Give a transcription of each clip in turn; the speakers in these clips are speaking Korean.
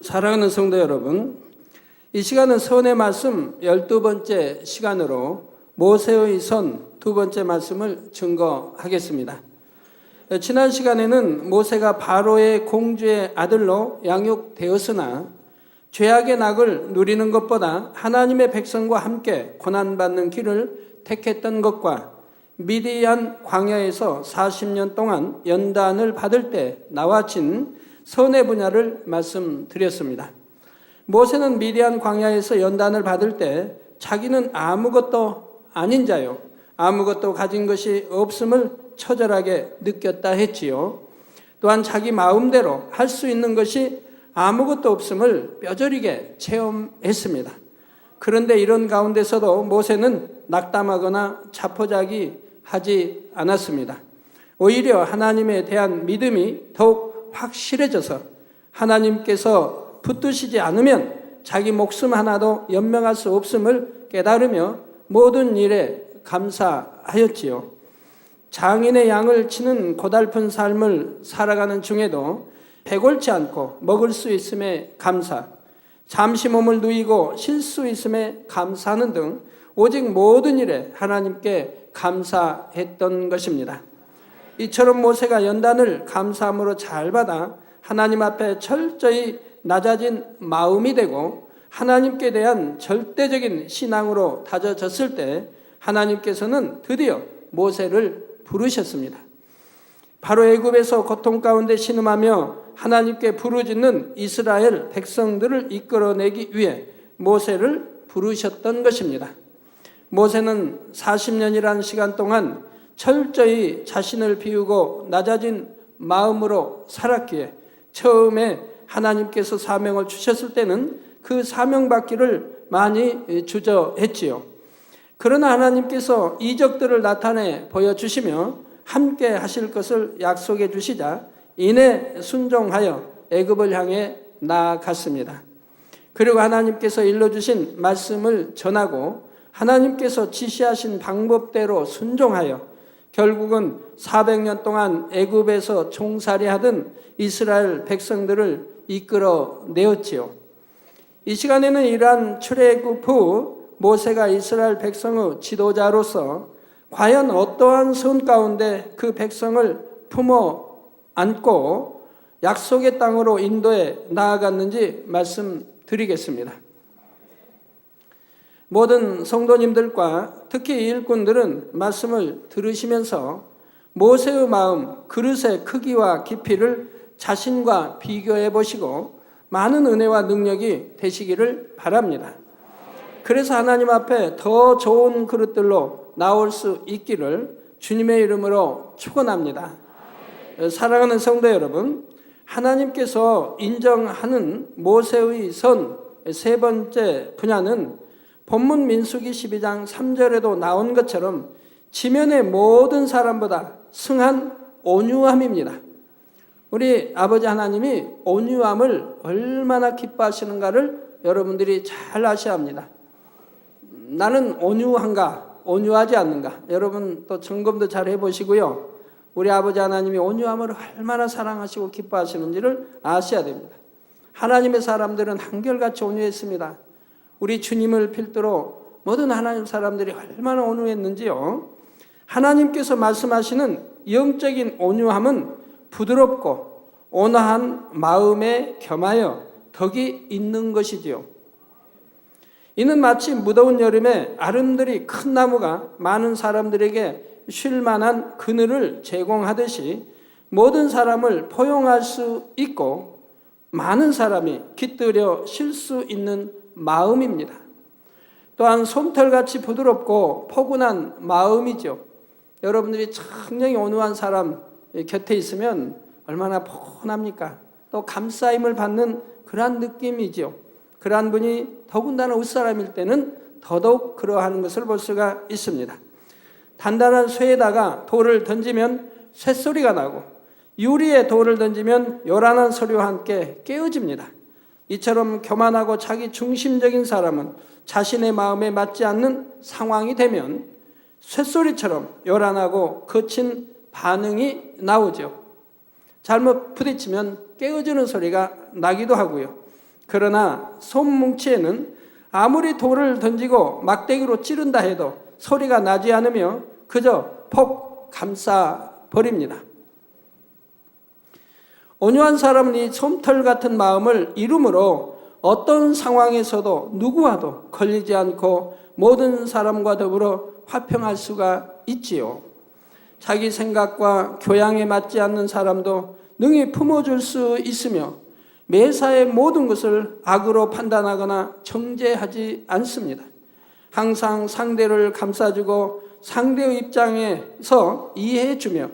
사랑하는 성도 여러분, 이 시간은 선의 말씀 12번째 시간으로 모세의 선 두 번째 말씀을 증거하겠습니다. 지난 시간에는 모세가 바로의 공주의 아들로 양육되었으나 죄악의 낙을 누리는 것보다 하나님의 백성과 함께 고난받는 길을 택했던 것과 미디안 광야에서 40년 동안 연단을 받을 때 나와진 선의 분야를 말씀드렸습니다. 모세는 미디안 광야에서 연단을 받을 때 자기는 아무것도 아닌 자요, 아무것도 가진 것이 없음을 처절하게 느꼈다 했지요. 또한 자기 마음대로 할 수 있는 것이 아무것도 없음을 뼈저리게 체험했습니다. 그런데 이런 가운데서도 모세는 낙담하거나 자포자기 하지 않았습니다. 오히려 하나님에 대한 믿음이 더욱 확실해져서 하나님께서 붙드시지 않으면 자기 목숨 하나도 연명할 수 없음을 깨달으며 모든 일에 감사하였지요. 장인의 양을 치는 고달픈 삶을 살아가는 중에도 배골치 않고 먹을 수 있음에 감사, 잠시 몸을 누이고 쉴 수 있음에 감사하는 등 오직 모든 일에 하나님께 감사했던 것입니다. 이처럼 모세가 연단을 감사함으로 잘 받아 하나님 앞에 철저히 낮아진 마음이 되고 하나님께 대한 절대적인 신앙으로 다져졌을 때 하나님께서는 드디어 모세를 부르셨습니다. 바로 애굽에서 고통 가운데 신음하며 하나님께 부르짖는 이스라엘 백성들을 이끌어내기 위해 모세를 부르셨던 것입니다. 모세는 40년이라는 시간 동안 철저히 자신을 비우고 낮아진 마음으로 살았기에 처음에 하나님께서 사명을 주셨을 때는 그 사명 받기를 많이 주저했지요. 그러나 하나님께서 이적들을 나타내 보여주시며 함께 하실 것을 약속해 주시자 이내 순종하여 애굽을 향해 나아갔습니다. 그리고 하나님께서 일러주신 말씀을 전하고 하나님께서 지시하신 방법대로 순종하여 결국은 400년 동안 애굽에서 종살이하던 이스라엘 백성들을 이끌어내었지요. 이 시간에는 이러한 출애굽 후 모세가 이스라엘 백성의 지도자로서 과연 어떠한 선 가운데 그 백성을 품어 안고 약속의 땅으로 인도해 나아갔는지 말씀드리겠습니다. 모든 성도님들과 특히 일꾼들은 말씀을 들으시면서 모세의 마음, 그릇의 크기와 깊이를 자신과 비교해 보시고 많은 은혜와 능력이 되시기를 바랍니다. 그래서 하나님 앞에 더 좋은 그릇들로 나올 수 있기를 주님의 이름으로 축원합니다. 사랑하는 성도 여러분, 하나님께서 인정하는 모세의 선 세 번째 분야는 본문 민수기 12장 3절에도 나온 것처럼 지면의 모든 사람보다 승한 온유함입니다. 우리 아버지 하나님이 온유함을 얼마나 기뻐하시는가를 여러분들이 잘 아셔야 합니다. 나는 온유한가, 온유하지 않는가? 여러분 또 점검도 잘 해보시고요. 우리 아버지 하나님이 온유함을 얼마나 사랑하시고 기뻐하시는지를 아셔야 됩니다. 하나님의 사람들은 한결같이 온유했습니다. 우리 주님을 필두로 모든 하나님 사람들이 얼마나 온유했는지요. 하나님께서 말씀하시는 영적인 온유함은 부드럽고 온화한 마음에 겸하여 덕이 있는 것이지요. 이는 마치 무더운 여름에 아름드리 큰 나무가 많은 사람들에게 쉴 만한 그늘을 제공하듯이 모든 사람을 포용할 수 있고 많은 사람이 깃들여 쉴 수 있는 마음입니다. 또한 솜털같이 부드럽고 포근한 마음이죠. 여러분들이 청량히 온유한 사람 곁에 있으면 얼마나 포근합니까? 또 감싸임을 받는 그러한 느낌이죠. 그러한 분이 더군다나 윗사람일 때는 더더욱 그러하는 것을 볼 수가 있습니다. 단단한 쇠에다가 돌을 던지면 쇳소리가 나고 유리에 돌을 던지면 요란한 소리와 함께 깨어집니다. 이처럼 교만하고 자기 중심적인 사람은 자신의 마음에 맞지 않는 상황이 되면 쇳소리처럼 요란하고 거친 반응이 나오죠. 잘못 부딪히면 깨어지는 소리가 나기도 하고요. 그러나 솜뭉치에는 아무리 돌을 던지고 막대기로 찌른다 해도 소리가 나지 않으며 그저 폭 감싸 버립니다. 온유한 사람은 이 솜털 같은 마음을 이루므로 어떤 상황에서도 누구와도 걸리지 않고 모든 사람과 더불어 화평할 수가 있지요. 자기 생각과 교양에 맞지 않는 사람도 능히 품어줄 수 있으며 매사의 모든 것을 악으로 판단하거나 정죄하지 않습니다. 항상 상대를 감싸주고 상대의 입장에서 이해해주며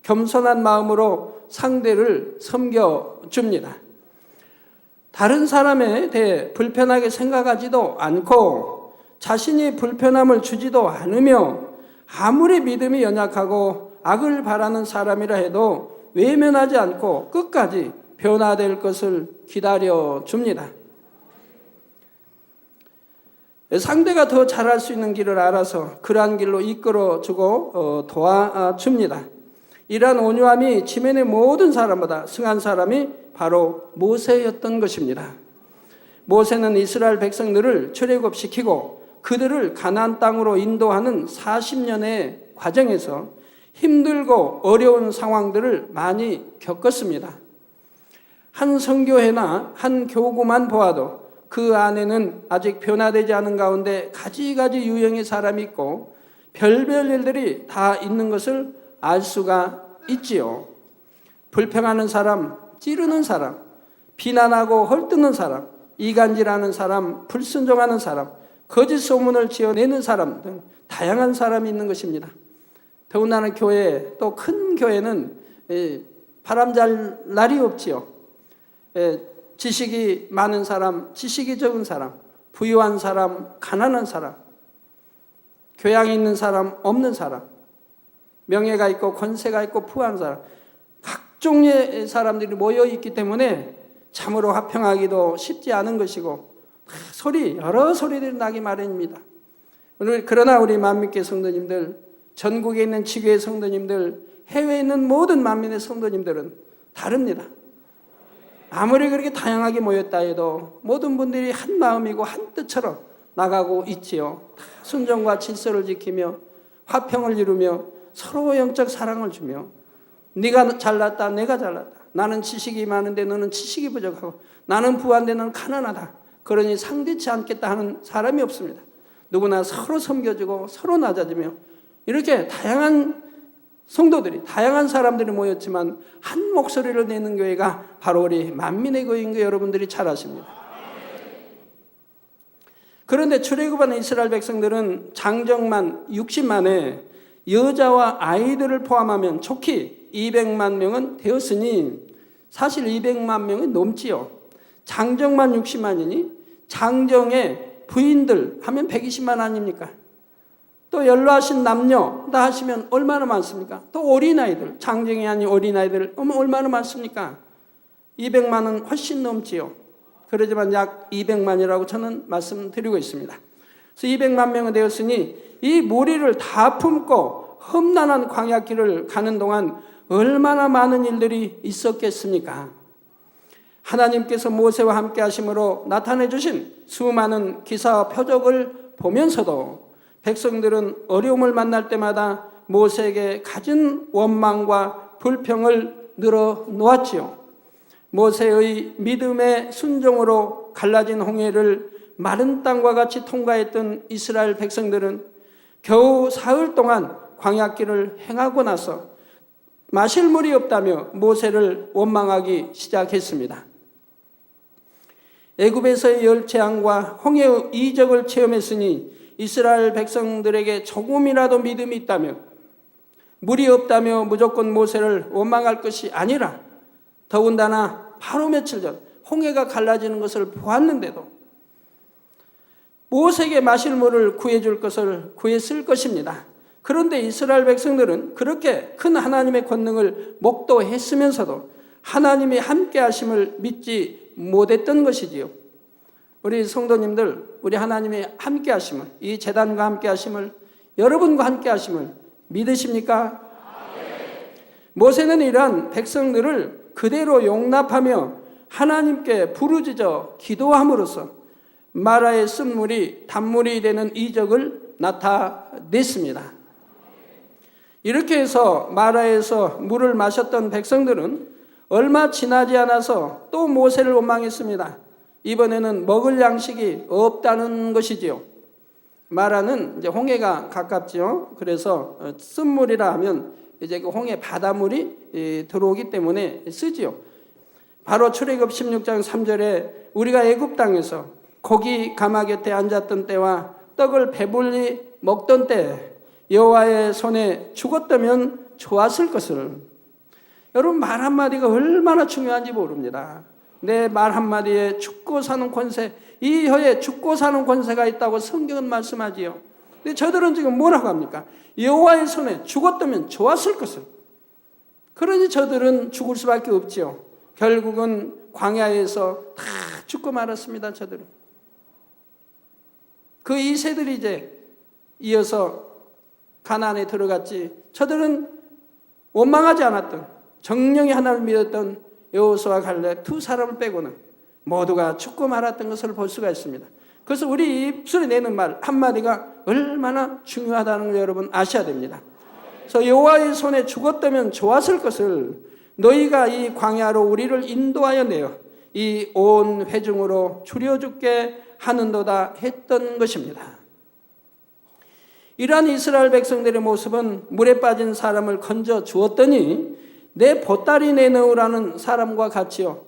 겸손한 마음으로 상대를 섬겨줍니다. 다른 사람에 대해 불편하게 생각하지도 않고 자신이 불편함을 주지도 않으며 아무리 믿음이 연약하고 악을 바라는 사람이라 해도 외면하지 않고 끝까지 변화될 것을 기다려줍니다. 상대가 더 잘할 수 있는 길을 알아서 그러한 길로 이끌어주고 도와줍니다. 이러한 온유함이 지면의 모든 사람보다 승한 사람이 바로 모세였던 것입니다. 모세는 이스라엘 백성들을 출애굽시키고 그들을 가나안 땅으로 인도하는 40년의 과정에서 힘들고 어려운 상황들을 많이 겪었습니다. 한 선교회나 한 교구만 보아도 그 안에는 아직 변화되지 않은 가운데 가지가지 유형의 사람이 있고 별별 일들이 다 있는 것을 알 수가 있지요. 불평하는 사람, 찌르는 사람, 비난하고 헐뜯는 사람, 이간질하는 사람, 불순종하는 사람, 거짓 소문을 지어내는 사람 등 다양한 사람이 있는 것입니다. 더군다나 교회, 또 큰 교회는 바람잘 날이 없지요. 지식이 많은 사람, 지식이 적은 사람, 부유한 사람, 가난한 사람, 교양이 있는 사람, 없는 사람, 명예가 있고 권세가 있고 부한 사람, 각종의 사람들이 모여 있기 때문에 참으로 화평하기도 쉽지 않은 것이고 여러 소리들이 나기 마련입니다. 그러나 우리 만민교회 성도님들, 전국에 있는 지교회 성도님들, 해외에 있는 모든 만민의 성도님들은 다릅니다. 아무리 그렇게 다양하게 모였다 해도 모든 분들이 한 마음이고 한 뜻처럼 나가고 있지요. 순종과 질서를 지키며 화평을 이루며 서로 영적 사랑을 주며 네가 잘났다, 내가 잘났다. 나는 지식이 많은데 너는 지식이 부족하고 나는 부한데 너는 가난하다. 그러니 상대치 않겠다 하는 사람이 없습니다. 누구나 서로 섬겨주고 서로 낮아지며 이렇게 다양한 성도들이, 다양한 사람들이 모였지만 한 목소리를 내는 교회가 바로 우리 만민의 교회인 거 여러분들이 잘 아십니다. 그런데 출애굽한 이스라엘 백성들은 장정만 60만에 여자와 아이들을 포함하면 촉히 200만 명은 되었으니 사실 200만 명이 넘지요. 장정만 60만이니 장정의 부인들 하면 120만 아닙니까? 또 연로하신 남녀 다 하시면 얼마나 많습니까? 또 어린아이들, 장정이 아닌 어린아이들 얼마나 많습니까? 200만은 훨씬 넘지요. 그러지만 약 200만이라고 저는 말씀드리고 있습니다. 그래서 200만 명은 되었으니 이 무리를 다 품고 험난한 광야길을 가는 동안 얼마나 많은 일들이 있었겠습니까? 하나님께서 모세와 함께 하심으로 나타내 주신 수많은 기사와 표적을 보면서도 백성들은 어려움을 만날 때마다 모세에게 가진 원망과 불평을 늘어놓았지요. 모세의 믿음의 순종으로 갈라진 홍해를 마른 땅과 같이 통과했던 이스라엘 백성들은 겨우 사흘 동안 광야길을 행하고 나서 마실 물이 없다며 모세를 원망하기 시작했습니다. 애굽에서의 열재앙과 홍해의 이적을 체험했으니 이스라엘 백성들에게 조금이라도 믿음이 있다며 물이 없다며 무조건 모세를 원망할 것이 아니라 더군다나 바로 며칠 전 홍해가 갈라지는 것을 보았는데도 모세에게 마실 물을 구해줄 것을 구했을 것입니다. 그런데 이스라엘 백성들은 그렇게 큰 하나님의 권능을 목도했으면서도 하나님이 함께 하심을 믿지 못했던 것이지요. 우리 성도님들, 우리 하나님이 함께 하심을, 이 제단과 함께 하심을, 여러분과 함께 하심을 믿으십니까? 모세는 이러한 백성들을 그대로 용납하며 하나님께 부르짖어 기도함으로써 마라의 쓴물이 단물이 되는 이적을 나타냈습니다. 이렇게 해서 마라에서 물을 마셨던 백성들은 얼마 지나지 않아서 또 모세를 원망했습니다. 이번에는 먹을 양식이 없다는 것이지요. 마라는 이제 홍해가 가깝지요. 그래서 쓴물이라 하면 이제 그 홍해 바닷물이 들어오기 때문에 쓰지요. 바로 출애굽 16장 3절에 우리가 애굽 땅에서 고기 가마 곁에 앉았던 때와 떡을 배불리 먹던 때 여호와의 손에 죽었다면 좋았을 것을. 여러분, 말 한마디가 얼마나 중요한지 모릅니다. 내 말 한마디에 죽고 사는 권세, 이 혀에 죽고 사는 권세가 있다고 성경은 말씀하지요. 근데 저들은 지금 뭐라고 합니까? 여호와의 손에 죽었다면 좋았을 것을. 그러니 저들은 죽을 수밖에 없지요. 결국은 광야에서 다 죽고 말았습니다. 저들은. 그 2세들이 이제 이어서 가나안에 들어갔지. 저들은 원망하지 않았던, 정령이 하나님을 믿었던 여호수아 갈렙 두 사람을 빼고는 모두가 죽고 말았던 것을 볼 수가 있습니다. 그래서 우리 입술에 내는 말 한마디가 얼마나 중요하다는 걸 여러분 아셔야 됩니다. 그래서 여호와의 손에 죽었다면 좋았을 것을 너희가 이 광야로 우리를 인도하여 내어 이 온 회중으로 줄여 죽게 하는도다 했던 것입니다. 이러한 이스라엘 백성들의 모습은 물에 빠진 사람을 건져 주었더니 내 보따리 내놓으라는 사람과 같이요.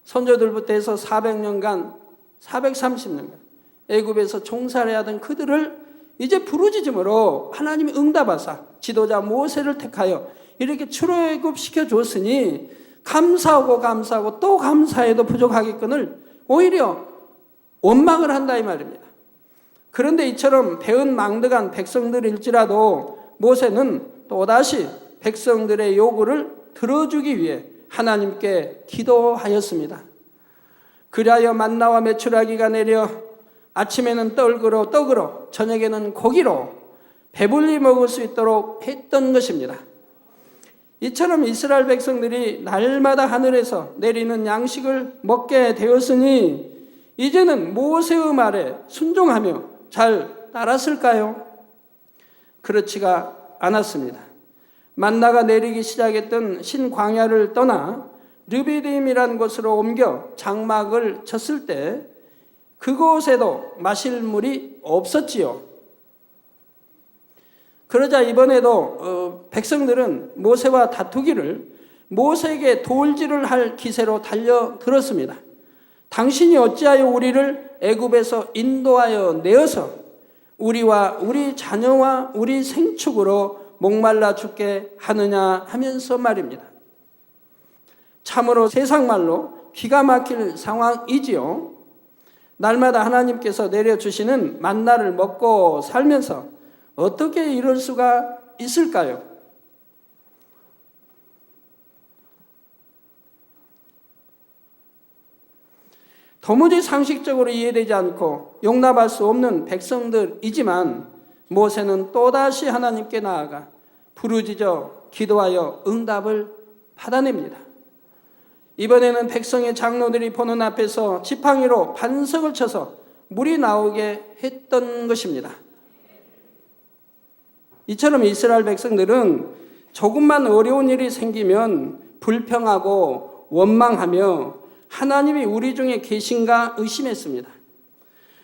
선조들부터 해서 400년간 430년간 애굽에서 종살이 하던 그들을 이제 부르짖음으로 하나님이 응답하사 지도자 모세를 택하여 이렇게 출애굽시켜 줬으니 감사하고 또 감사해도 부족하겠거늘 오히려 원망을 한다 이 말입니다. 그런데 이처럼 배은 망득한 백성들일지라도 모세는 또다시 백성들의 요구를 들어주기 위해 하나님께 기도하였습니다. 그리하여 만나와 메추라기가 내려 아침에는 떡으로 저녁에는 고기로 배불리 먹을 수 있도록 했던 것입니다. 이처럼 이스라엘 백성들이 날마다 하늘에서 내리는 양식을 먹게 되었으니 이제는 모세의 말에 순종하며 잘 따랐을까요? 그렇지가 않았습니다. 만나가 내리기 시작했던 신광야를 떠나 르비딤이라는 곳으로 옮겨 장막을 쳤을 때 그곳에도 마실 물이 없었지요. 그러자 이번에도 백성들은 모세와 다투기를 모세에게 도울질을 할 기세로 달려들었습니다. 당신이 어찌하여 우리를 애굽에서 인도하여 내어서 우리와 우리 자녀와 우리 생축으로 목말라 죽게 하느냐 하면서 말입니다. 참으로 세상 말로 기가 막힐 상황이지요. 날마다 하나님께서 내려주시는 만나를 먹고 살면서 어떻게 이럴 수가 있을까요? 도무지 상식적으로 이해되지 않고 용납할 수 없는 백성들이지만 모세는 또다시 하나님께 나아가 부르짖어 기도하여 응답을 받아냅니다. 이번에는 백성의 장로들이 보는 앞에서 지팡이로 반석을 쳐서 물이 나오게 했던 것입니다. 이처럼 이스라엘 백성들은 조금만 어려운 일이 생기면 불평하고 원망하며 하나님이 우리 중에 계신가 의심했습니다.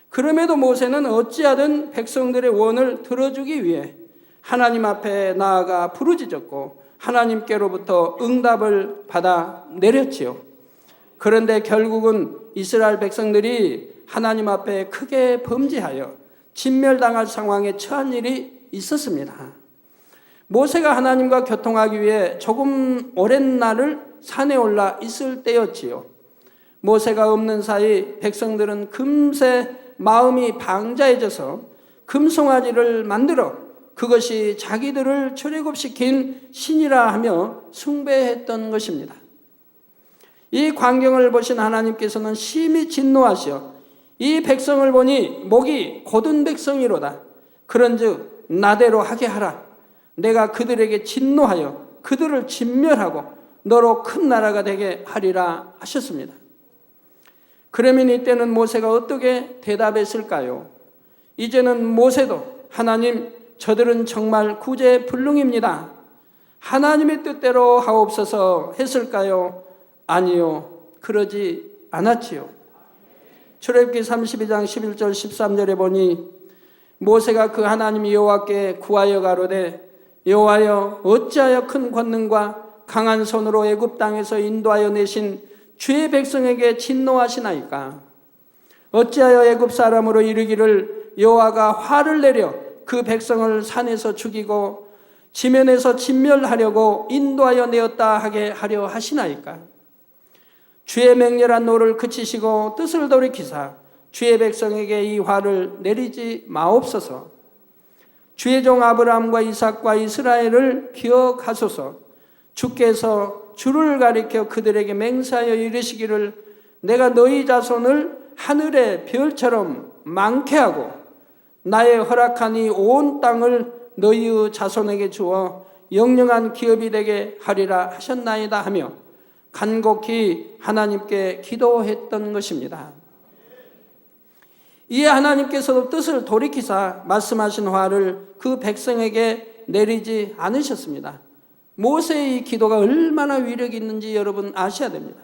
그럼에도 모세는 어찌하든 백성들의 원을 들어주기 위해 하나님 앞에 나아가 부르짖었고 하나님께로부터 응답을 받아 내렸지요. 그런데 결국은 이스라엘 백성들이 하나님 앞에 크게 범죄하여 진멸당할 상황에 처한 일이 있었습니다. 모세가 하나님과 교통하기 위해 조금 오랜 날을 산에 올라 있을 때였지요. 모세가 없는 사이 백성들은 금세 마음이 방자해져서 금송아지를 만들어 그것이 자기들을 출애굽시킨 신이라 하며 숭배했던 것입니다. 이 광경을 보신 하나님께서는 심히 진노하시어 이 백성을 보니 목이 곧은 백성이로다. 그런즉 나대로 하게 하라. 내가 그들에게 진노하여 그들을 진멸하고 너로 큰 나라가 되게 하리라 하셨습니다. 그러면 이때는 모세가 어떻게 대답했을까요? 이제는 모세도 하나님, 저들은 정말 구제불능입니다. 하나님의 뜻대로 하옵소서 했을까요? 아니요, 그러지 않았지요. 출애굽기 32장 11절 13절에 보니 모세가 그 하나님 여호와께 구하여 가로되 여호와여, 어찌하여 큰 권능과 강한 손으로 애굽 땅에서 인도하여 내신 주의 백성에게 진노하시나이까? 어찌하여 애굽 사람으로 이르기를 여호와가 화를 내려 그 백성을 산에서 죽이고 지면에서 진멸하려고 인도하여 내었다 하게 하려 하시나이까? 주의 맹렬한 노를 그치시고 뜻을 돌이키사 주의 백성에게 이 화를 내리지 마옵소서. 주의 종 아브라함과 이삭과 이스라엘을 기억하소서. 주께서 주를 가리켜 그들에게 맹세하여 이르시기를 내가 너희 자손을 하늘의 별처럼 많게 하고 나의 허락한 이 온 땅을 너희의 자손에게 주어 영영한 기업이 되게 하리라 하셨나이다 하며 간곡히 하나님께 기도했던 것입니다. 이에 하나님께서도 뜻을 돌이키사 말씀하신 화를 그 백성에게 내리지 않으셨습니다. 모세의 이 기도가 얼마나 위력이 있는지 여러분 아셔야 됩니다.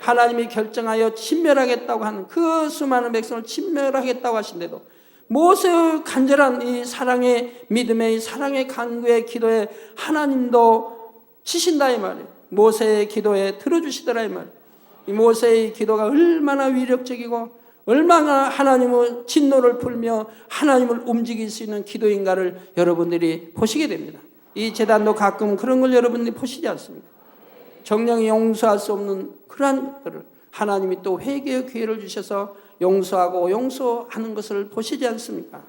하나님이 결정하여 진멸하겠다고 하는 그 수많은 백성을 진멸하겠다고 하신데도 모세의 간절한 이 사랑의 믿음의 사랑의 간구의 기도에 하나님도 치신다 이 말이에요. 모세의 기도에 들어주시더라 이 말이에요. 이 모세의 기도가 얼마나 위력적이고 얼마나 하나님의 진노를 풀며 하나님을 움직일 수 있는 기도인가를 여러분들이 보시게 됩니다. 이 제단도 가끔 그런 걸 여러분들이 보시지 않습니까? 정령이 용서할 수 없는 그러한 것들을 하나님이 또 회개의 기회를 주셔서 용서하고 용서하는 것을 보시지 않습니까?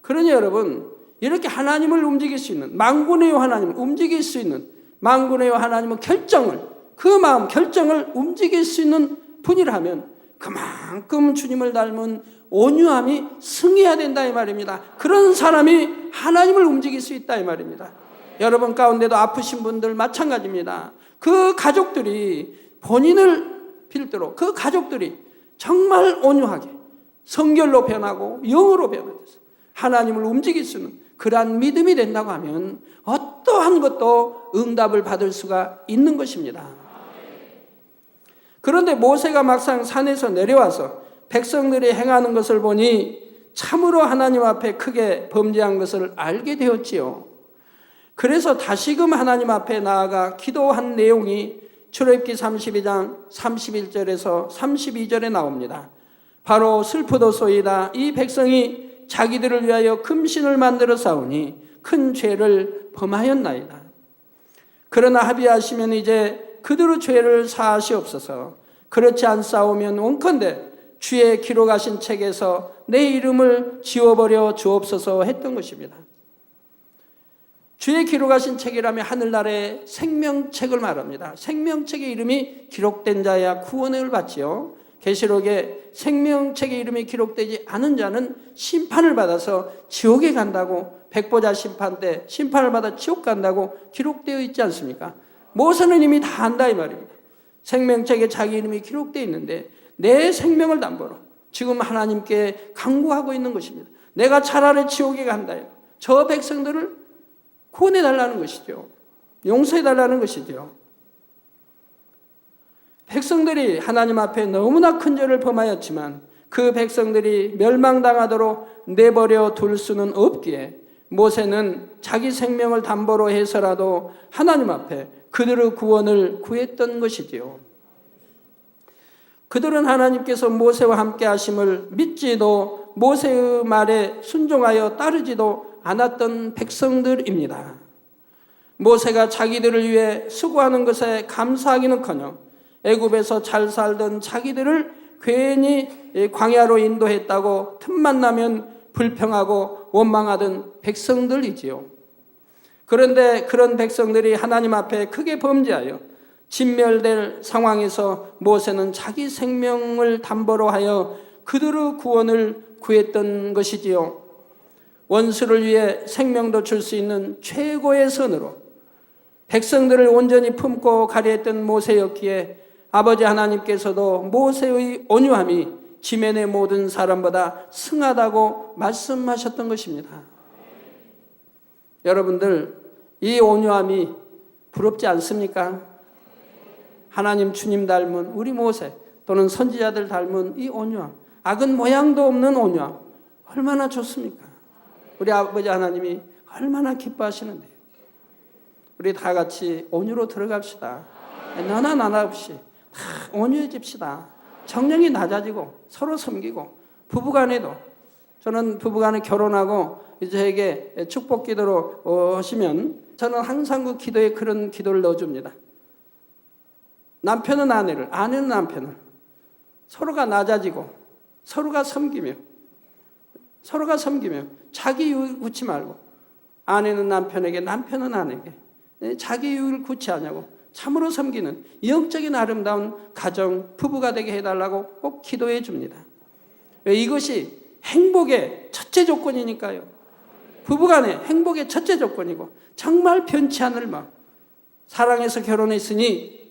그러니 여러분, 이렇게 하나님을 움직일 수 있는, 만군의 하나님을 움직일 수 있는, 만군의 하나님의 결정을, 그 마음 결정을 움직일 수 있는 분이라면 그만큼 주님을 닮은 온유함이 승해야 된다 이 말입니다. 그런 사람이 하나님을 움직일 수 있다 이 말입니다. 여러분 가운데도 아프신 분들 마찬가지입니다. 그 가족들이 본인을 필두로 그 가족들이 정말 온유하게 성결로 변하고 영으로 변화돼서 하나님을 움직일 수 있는 그러한 믿음이 된다고 하면 어떠한 것도 응답을 받을 수가 있는 것입니다. 그런데 모세가 막상 산에서 내려와서 백성들이 행하는 것을 보니 참으로 하나님 앞에 크게 범죄한 것을 알게 되었지요. 그래서 다시금 하나님 앞에 나아가 기도한 내용이 출애굽기 32장 31절에서 32절에 나옵니다. 바로 슬프도소이다. 이 백성이 자기들을 위하여 금신을 만들어 싸우니 큰 죄를 범하였나이다. 그러나 합의하시면 이제 그들의 죄를 사하시옵소서. 그렇지 않사오면 원컨대 주의 기록하신 책에서 내 이름을 지워버려 주옵소서 했던 것입니다. 주의 기록하신 책이라면 하늘나라의 생명책을 말합니다. 생명책의 이름이 기록된 자야 구원을 받지요. 계시록에 생명책의 이름이 기록되지 않은 자는 심판을 받아서 지옥에 간다고, 백보자 심판 때 심판을 받아 지옥 간다고 기록되어 있지 않습니까? 모세는 이미 다 안다 이 말입니다. 생명책에 자기 이름이 기록되어 있는데 내 생명을 담보로 지금 하나님께 간구하고 있는 것입니다. 내가 차라리 지옥에 간다요. 저 백성들을 구원해달라는 것이죠. 용서해달라는 것이죠. 백성들이 하나님 앞에 너무나 큰 죄를 범하였지만 그 백성들이 멸망당하도록 내버려 둘 수는 없기에 모세는 자기 생명을 담보로 해서라도 하나님 앞에 그들의 구원을 구했던 것이지요. 그들은 하나님께서 모세와 함께 하심을 믿지도 모세의 말에 순종하여 따르지도 않았던 백성들입니다. 모세가 자기들을 위해 수고하는 것에 감사하기는커녕 애굽에서 잘 살던 자기들을 괜히 광야로 인도했다고 틈만 나면 불평하고 원망하던 백성들이지요. 그런데 그런 백성들이 하나님 앞에 크게 범죄하여 진멸될 상황에서 모세는 자기 생명을 담보로 하여 그들의 구원을 구했던 것이지요. 원수를 위해 생명도 줄 수 있는 최고의 선으로 백성들을 온전히 품고 가리했던 모세였기에 아버지 하나님께서도 모세의 온유함이 지면의 모든 사람보다 승하다고 말씀하셨던 것입니다. 여러분들, 이 온유함이 부럽지 않습니까? 하나님 주님 닮은 우리 모세 또는 선지자들 닮은 이 온유함, 악은 모양도 없는 온유함, 얼마나 좋습니까? 우리 아버지 하나님이 얼마나 기뻐하시는데요. 우리 다 같이 온유로 들어갑시다. 너나 나나 없이 다 온유해집시다. 정령이 낮아지고 서로 섬기고, 부부간에도, 저는 부부간에 결혼하고 저에게 축복 기도로 오시면 저는 항상 그 기도에 그런 기도를 넣어줍니다. 남편은 아내를, 아내는 남편을, 서로가 낮아지고 서로가 섬기며 자기 유익을 굳지 말고, 아내는 남편에게, 남편은 아내에게 자기 유익을 굳지 않냐고 참으로 섬기는 영적인 아름다운 가정, 부부가 되게 해달라고 꼭 기도해 줍니다. 왜? 이것이 행복의 첫째 조건이니까요. 부부간의 행복의 첫째 조건이고, 정말 변치 않을 마음, 사랑해서 결혼했으니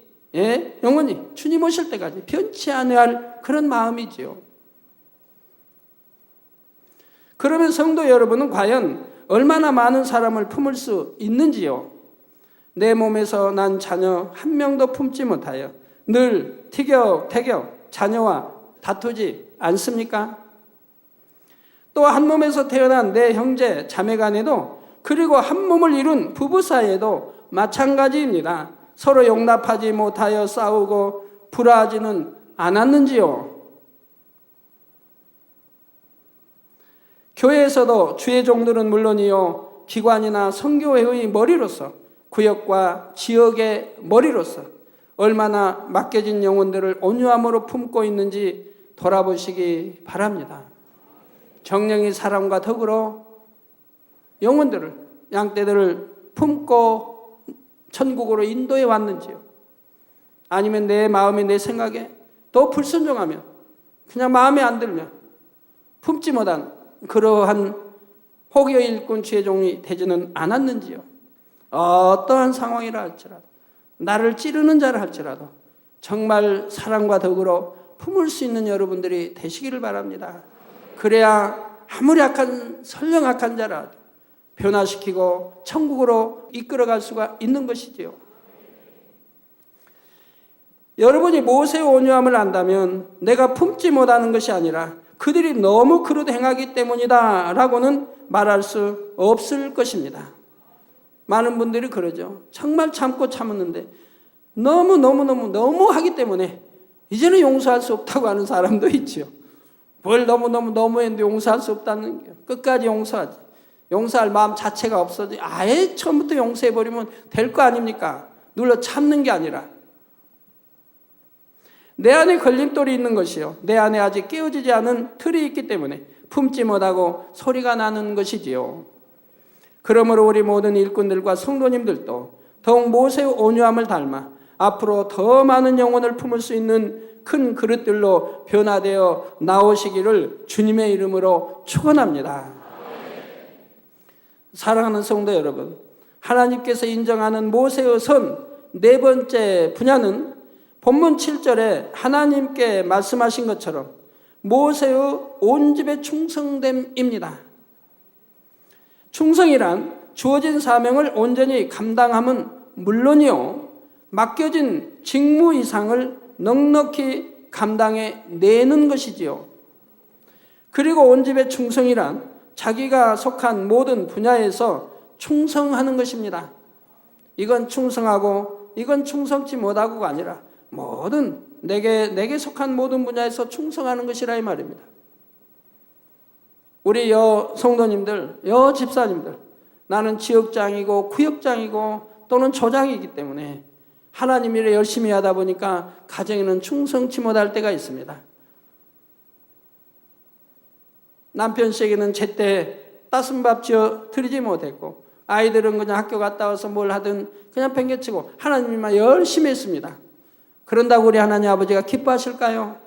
영원히 주님 오실 때까지 변치 않아야 할 그런 마음이지요. 그러면 성도 여러분은 과연 얼마나 많은 사람을 품을 수 있는지요? 내 몸에서 난 자녀 한 명도 품지 못하여 늘 티격태격 자녀와 다투지 않습니까? 또 한 몸에서 태어난 내 형제 자매 간에도, 그리고 한 몸을 이룬 부부 사이에도 마찬가지입니다. 서로 용납하지 못하여 싸우고 불화하지는 않았는지요? 교회에서도 주의 종들은 물론이요, 기관이나 선교회의 머리로서, 구역과 지역의 머리로서 얼마나 맡겨진 영혼들을 온유함으로 품고 있는지 돌아보시기 바랍니다. 정령이 사람과 더불어 영혼들을, 양떼들을 품고 천국으로 인도해 왔는지요? 아니면 내 마음에, 내 생각에 또 불순종하며 그냥 마음에 안 들면 품지 못한 그러한 혹여 일꾼 주의 종이 되지는 않았는지요? 어떠한 상황이라 할지라도, 나를 찌르는 자라 할지라도 정말 사랑과 덕으로 품을 수 있는 여러분들이 되시기를 바랍니다. 그래야 아무리 설령 악한 자라도 변화시키고 천국으로 이끌어갈 수가 있는 것이지요. 여러분이 모세의 온유함을 안다면 내가 품지 못하는 것이 아니라 그들이 너무 그릇 행하기 때문이다 라고는 말할 수 없을 것입니다. 많은 분들이 그러죠. 정말 참고 참았는데 너무 하기 때문에 이제는 용서할 수 없다고 하는 사람도 있죠. 뭘 너무 했는데 용서할 수 없다는 게, 끝까지 용서하지. 용서할 마음 자체가 없어지. 아예 처음부터 용서해버리면 될 거 아닙니까? 눌러 참는 게 아니라 내 안에 걸림돌이 있는 것이요, 내 안에 아직 깨어지지 않은 틀이 있기 때문에 품지 못하고 소리가 나는 것이지요. 그러므로 우리 모든 일꾼들과 성도님들도 더욱 모세의 온유함을 닮아 앞으로 더 많은 영혼을 품을 수 있는 큰 그릇들로 변화되어 나오시기를 주님의 이름으로 축원합니다. 사랑하는 성도 여러분, 하나님께서 인정하는 모세의 선 네 번째 분야는 본문 7절에 하나님께 말씀하신 것처럼 모세의 온 집의 충성됨입니다. 충성이란 주어진 사명을 온전히 감당함은 물론이요, 맡겨진 직무 이상을 넉넉히 감당해 내는 것이지요. 그리고 온 집의 충성이란 자기가 속한 모든 분야에서 충성하는 것입니다. 이건 충성하고 이건 충성치 못하고가 아니라 모든 내게 속한 모든 분야에서 충성하는 것이라 이 말입니다. 우리 성도님들, 집사님들, 나는 지역장이고 구역장이고 또는 조장이기 때문에 하나님 일을 열심히 하다 보니까 가정에는 충성치 못할 때가 있습니다. 남편 씨에게는 제때 따순 밥 지어 드리지 못했고, 아이들은 그냥 학교 갔다 와서 뭘 하든 그냥 팽개치고 하나님만 열심히 했습니다. 그런다고 우리 하나님 아버지가 기뻐하실까요?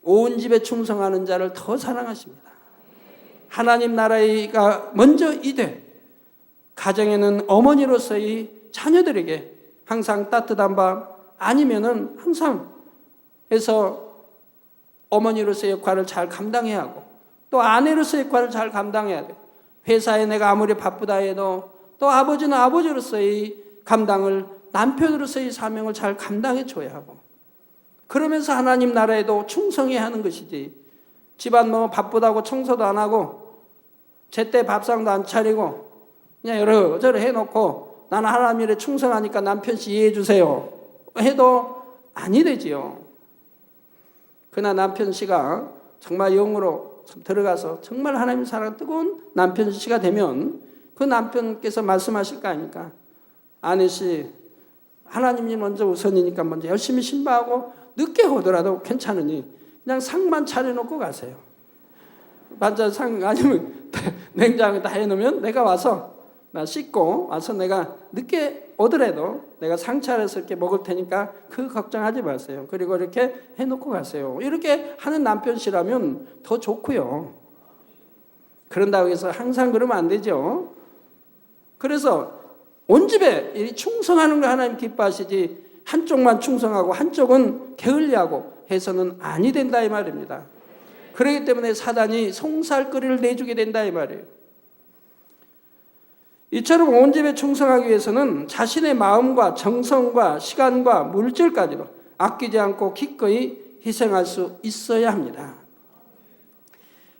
온 집에 충성하는 자를 더 사랑하십니다. 하나님 나라가 먼저 이되 가정에는 어머니로서의 자녀들에게 항상 따뜻한 밤 아니면은 항상 해서 어머니로서의 역할을 잘 감당해야 하고 또 아내로서의 역할을 잘 감당해야 돼. 회사에 내가 아무리 바쁘다 해도 또 아버지는 아버지로서의 감당을 남편으로서의 사명을 잘 감당해 줘야 하고 그러면서 하나님 나라에도 충성해야 하는 것이지 집안 뭐 바쁘다고 청소도 안 하고 제때 밥상도 안 차리고 그냥 여러저러 해놓고 나는 하나님 일에 충성하니까 남편 씨 이해해 주세요 해도 아니 되지요. 그러나 남편 씨가 정말 영으로 들어가서 정말 하나님 사랑 뜨거운 남편 씨가 되면 그 남편께서 말씀하실 거 아닙니까? 아내 씨 하나님이 먼저 우선이니까 먼저 열심히 신바하고 늦게 오더라도 괜찮으니 그냥 상만 차려놓고 가세요. 반찬 상 아니면 냉장고에 다 해놓으면 내가 와서 나 씻고 와서 내가 늦게 오더라도 내가 상 차려서 이렇게 먹을 테니까 그 걱정하지 마세요. 그리고 이렇게 해놓고 가세요. 이렇게 하는 남편이라면 더 좋고요. 그런다고 해서 항상 그러면 안 되죠. 그래서 온 집에 이 충성하는 거 하나님 기뻐하시지 한쪽만 충성하고 한쪽은 게을리하고 해서는 아니 된다 이 말입니다. 그렇기 때문에 사단이 송살거리를 내주게 된다 이 말이에요. 이처럼 온 집에 충성하기 위해서는 자신의 마음과 정성과 시간과 물질까지도 아끼지 않고 기꺼이 희생할 수 있어야 합니다.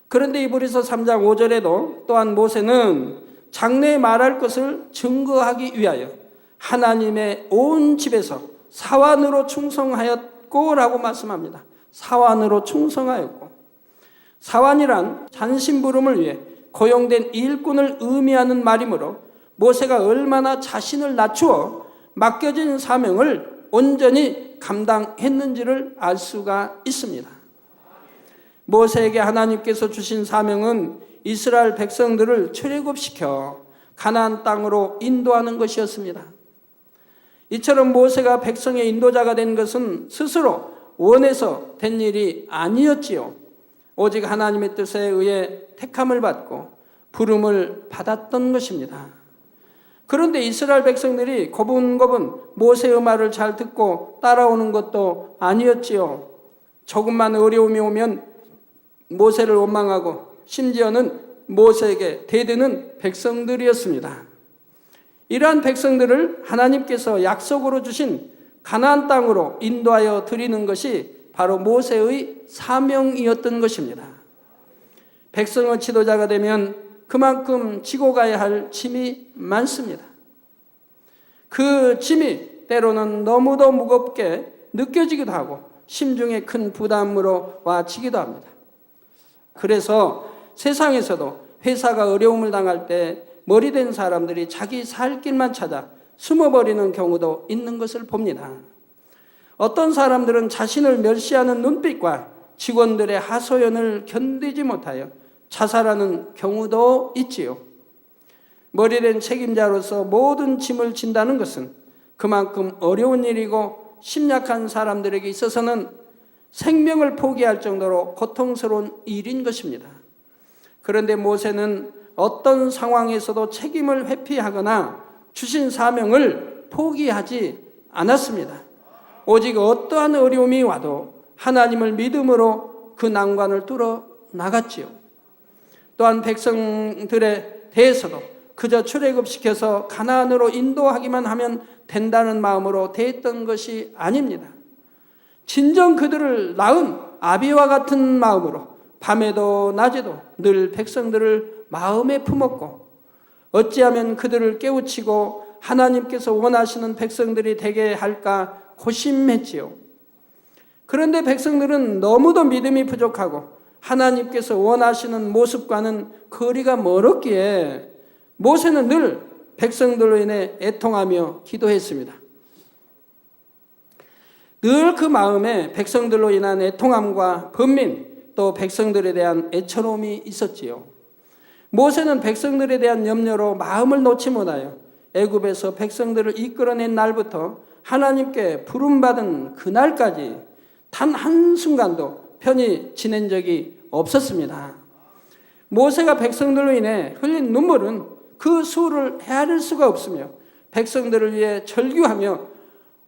그런데 이브리서 3장 5절에도 또한 모세는 장래에 말할 것을 증거하기 위하여 하나님의 온 집에서 사환으로 충성하였고 라고 말씀합니다. 사환으로 충성하였고 사환이란 잔심부름을 위해 고용된 일꾼을 의미하는 말이므로 모세가 얼마나 자신을 낮추어 맡겨진 사명을 온전히 감당했는지를 알 수가 있습니다. 모세에게 하나님께서 주신 사명은 이스라엘 백성들을 출애굽시켜 가나안 땅으로 인도하는 것이었습니다. 이처럼 모세가 백성의 인도자가 된 것은 스스로 원해서 된 일이 아니었지요. 오직 하나님의 뜻에 의해 택함을 받고 부름을 받았던 것입니다. 그런데 이스라엘 백성들이 고분고분 모세의 말을 잘 듣고 따라오는 것도 아니었지요. 조금만 어려움이 오면 모세를 원망하고 심지어는 모세에게 대드는 백성들이었습니다. 이러한 백성들을 하나님께서 약속으로 주신 가나안 땅으로 인도하여 드리는 것이 바로 모세의 사명이었던 것입니다. 백성의 지도자가 되면 그만큼 지고 가야 할 짐이 많습니다. 그 짐이 때로는 너무도 무겁게 느껴지기도 하고 심중에 큰 부담으로 와치기도 합니다. 그래서 세상에서도 회사가 어려움을 당할 때 머리된 사람들이 자기 살 길만 찾아 숨어버리는 경우도 있는 것을 봅니다. 어떤 사람들은 자신을 멸시하는 눈빛과 직원들의 하소연을 견디지 못하여 자살하는 경우도 있지요. 머리된 책임자로서 모든 짐을 진다는 것은 그만큼 어려운 일이고 심약한 사람들에게 있어서는 생명을 포기할 정도로 고통스러운 일인 것입니다. 그런데 모세는 어떤 상황에서도 책임을 회피하거나 주신 사명을 포기하지 않았습니다. 오직 어떠한 어려움이 와도 하나님을 믿음으로 그 난관을 뚫어 나갔지요. 또한 백성들에 대해서도 그저 출애굽시켜서 가나안으로 인도하기만 하면 된다는 마음으로 대했던 것이 아닙니다. 진정 그들을 낳은 아비와 같은 마음으로 밤에도 낮에도 늘 백성들을 마음에 품었고 어찌하면 그들을 깨우치고 하나님께서 원하시는 백성들이 되게 할까 고심했지요. 그런데 백성들은 너무도 믿음이 부족하고 하나님께서 원하시는 모습과는 거리가 멀었기에 모세는 늘 백성들로 인해 애통하며 기도했습니다. 늘 그 마음에 백성들로 인한 애통함과 번민 또 백성들에 대한 애처로움이 있었지요. 모세는 백성들에 대한 염려로 마음을 놓지 못하여 애굽에서 백성들을 이끌어낸 날부터 하나님께 부름받은 그날까지 단 한순간도 편히 지낸 적이 없었습니다. 모세가 백성들로 인해 흘린 눈물은 그 수를 헤아릴 수가 없으며 백성들을 위해 절규하며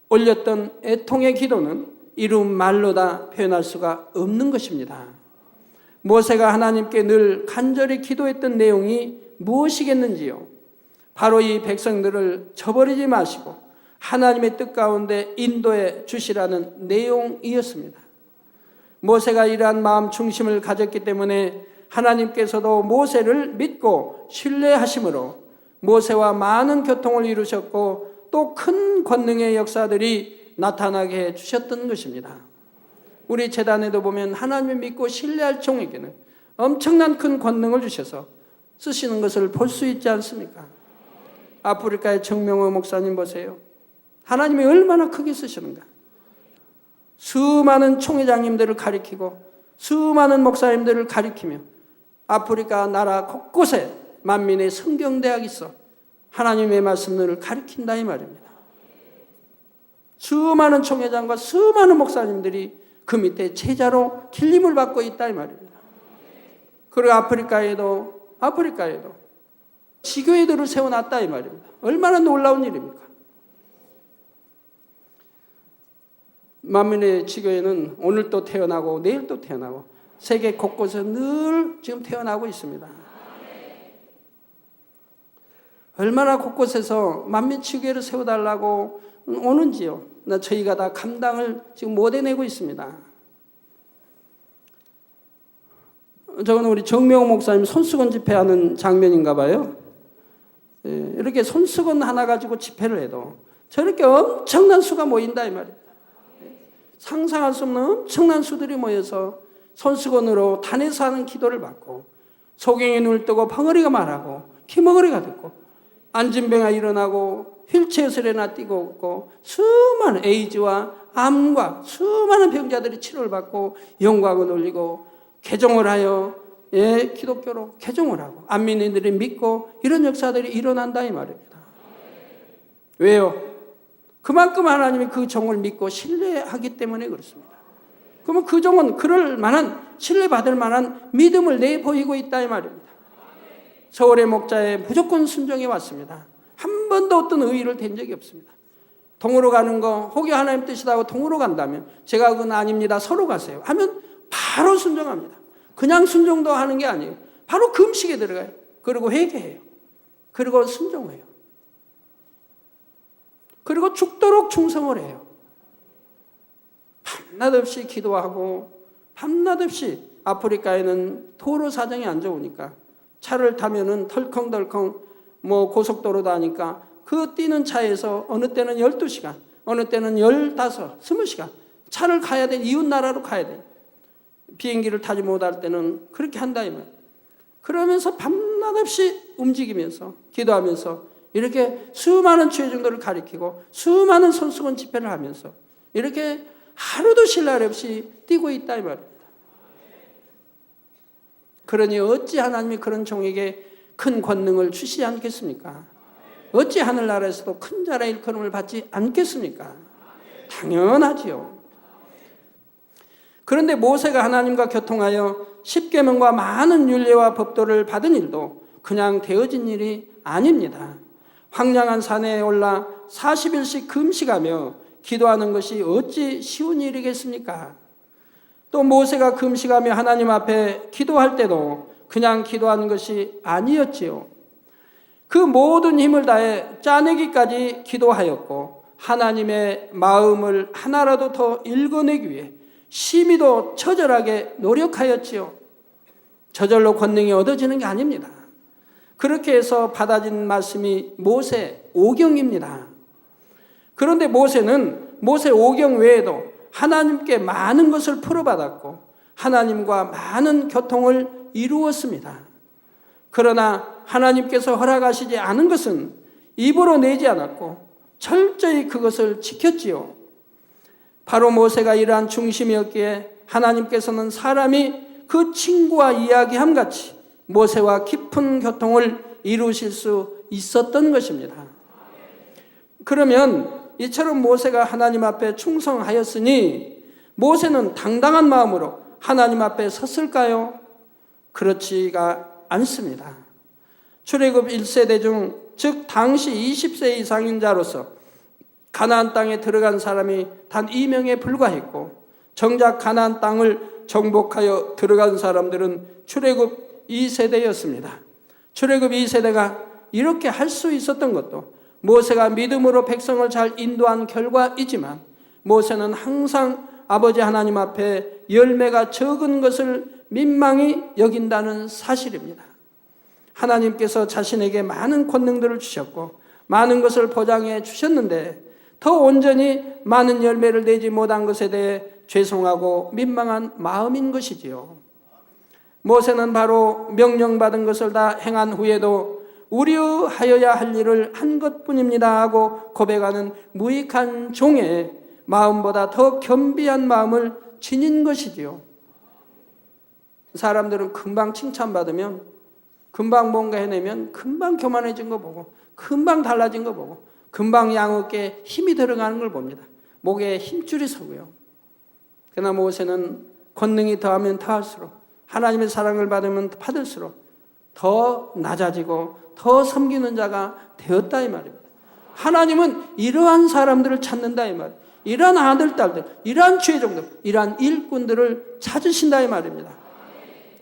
올렸던 애통의 기도는 이루 말로 다 표현할 수가 없는 것입니다. 모세가 하나님께 늘 간절히 기도했던 내용이 무엇이겠는지요? 바로 이 백성들을 저버리지 마시고 하나님의 뜻 가운데 인도해 주시라는 내용이었습니다. 모세가 이러한 마음 중심을 가졌기 때문에 하나님께서도 모세를 믿고 신뢰하심으로 모세와 많은 교통을 이루셨고 또 큰 권능의 역사들이 나타나게 해 주셨던 것입니다. 우리 재단에도 보면 하나님을 믿고 신뢰할 종에게는 엄청난 큰 권능을 주셔서 쓰시는 것을 볼 수 있지 않습니까? 아프리카의 정명호 목사님 보세요. 하나님이 얼마나 크게 쓰시는가. 수많은 총회장님들을 가리키고 수많은 목사님들을 가리키며 아프리카 나라 곳곳에 만민의 성경대학이 있어 하나님의 말씀을 가리킨다 이 말입니다. 수많은 총회장과 수많은 목사님들이 그 밑에 제자로 길림을 받고 있다 이 말입니다. 그리고 아프리카에도 지교회들을 세워놨다 이 말입니다. 얼마나 놀라운 일입니까? 만민의 지교회는 오늘 또 태어나고 내일 또 태어나고 세계 곳곳에 늘 지금 태어나고 있습니다. 얼마나 곳곳에서 만민지교회를 세워달라고 오는지요. 저희가 다 감당을 지금 못 해내고 있습니다. 저건 우리 정명호 목사님 손수건 집회하는 장면인가 봐요. 이렇게 손수건 하나 가지고 집회를 해도 저렇게 엄청난 수가 모인다 이 말입니다. 상상할 수 없는 엄청난 수들이 모여서 손수건으로 단에서 하는 기도를 받고 소경이 눈을 뜨고 벙어리가 말하고 키머거리가 듣고 안진병아 일어나고 휠체어에나 뛰고 있고 수많은 에이즈와 암과 수많은 병자들이 치료를 받고 영광을 올리고 개종을 하여 기독교로 개종을 하고 안민인들이 믿고 이런 역사들이 일어난다 이 말입니다. 왜요? 그만큼 하나님이 그 종을 믿고 신뢰하기 때문에 그렇습니다. 그러면 그 종은 그럴 만한 신뢰받을 만한 믿음을 내보이고 있다 이 말입니다. 서울의 목자에 무조건 순종해 왔습니다. 한 번도 어떤 의의를 댄 적이 없습니다. 동으로 가는 거 혹이 하나님 뜻이라고 동으로 간다면 제가 그건 아닙니다. 서로 가세요 하면 바로 순종합니다. 그냥 순종도 하는 게 아니에요. 바로 금식에 들어가요. 그리고 회개해요. 그리고 순종해요. 그리고 죽도록 충성을 해요. 밤낮 없이 기도하고 밤낮 없이 아프리카에는 도로 사정이 안 좋으니까 차를 타면은 덜컹덜컹 고속도로 다니까 그 뛰는 차에서 어느 때는 12시간, 어느 때는 15, 20시간 차를 가야 돼. 이웃 나라로 가야 돼. 비행기를 타지 못할 때는 그렇게 한다 이 말. 그러면서 밤낮 없이 움직이면서 기도하면서 이렇게 수많은 죄정들을 가리키고 수많은 손수건 집회를 하면서 이렇게 하루도 쉴 날 없이 뛰고 있다 이 말입니다. 그러니 어찌 하나님이 그런 종에게 큰 권능을 주시지 않겠습니까? 어찌 하늘나라에서도 큰 자라 일컬음을 받지 않겠습니까? 당연하지요. 그런데 모세가 하나님과 교통하여 십계명과 많은 율례와 법도를 받은 일도 그냥 되어진 일이 아닙니다. 황량한 산에 올라 40일씩 금식하며 기도하는 것이 어찌 쉬운 일이겠습니까? 또 모세가 금식하며 하나님 앞에 기도할 때도 그냥 기도하는 것이 아니었지요. 그 모든 힘을 다해 짜내기까지 기도하였고 하나님의 마음을 하나라도 더 읽어내기 위해 심히도 처절하게 노력하였지요. 저절로 권능이 얻어지는 게 아닙니다. 그렇게 해서 받아진 말씀이 모세 오경입니다. 그런데 모세는 모세 오경 외에도 하나님께 많은 것을 풀어받았고 하나님과 많은 교통을 이루었습니다. 그러나 하나님께서 허락하시지 않은 것은 입으로 내지 않았고 철저히 그것을 지켰지요. 바로 모세가 이러한 중심이었기에 하나님께서는 사람이 그 친구와 이야기함 같이 모세와 깊은 교통을 이루실 수 있었던 것입니다. 그러면 이처럼 모세가 하나님 앞에 충성하였으니 모세는 당당한 마음으로 하나님 앞에 섰을까요? 그렇지가 않습니다. 출애굽 1세대 중, 즉 당시 20세 이상인 자로서 가나안 땅에 들어간 사람이 단 2명에 불과했고, 정작 가나안 땅을 정복하여 들어간 사람들은 출애굽 2세대였습니다. 출애굽 2세대가 이렇게 할 수 있었던 것도 모세가 믿음으로 백성을 잘 인도한 결과이지만, 모세는 항상 아버지 하나님 앞에 열매가 적은 것을 민망히 여긴다는 사실입니다. 하나님께서 자신에게 많은 권능들을 주셨고 많은 것을 보장해 주셨는데 더 온전히 많은 열매를 내지 못한 것에 대해 죄송하고 민망한 마음인 것이지요. 모세는 바로 명령받은 것을 다 행한 후에도 우려하여야 할 일을 한 것뿐입니다 하고 고백하는 무익한 종의 마음보다 더 겸비한 마음을 지닌 것이지요. 사람들은 금방 칭찬받으면, 금방 뭔가 해내면 금방 교만해진 거 보고, 금방 달라진 거 보고, 금방 양어깨에 힘이 들어가는 걸 봅니다. 목에 힘줄이 서고요. 그러나 모세는 권능이 더하면 더할수록, 하나님의 사랑을 받으면 받을수록 더 낮아지고 더 섬기는 자가 되었다 이 말입니다. 하나님은 이러한 사람들을 찾는다 이 말입니다. 이러한 아들, 딸들, 이러한 죄종들, 이러한 일꾼들을 찾으신다 이 말입니다.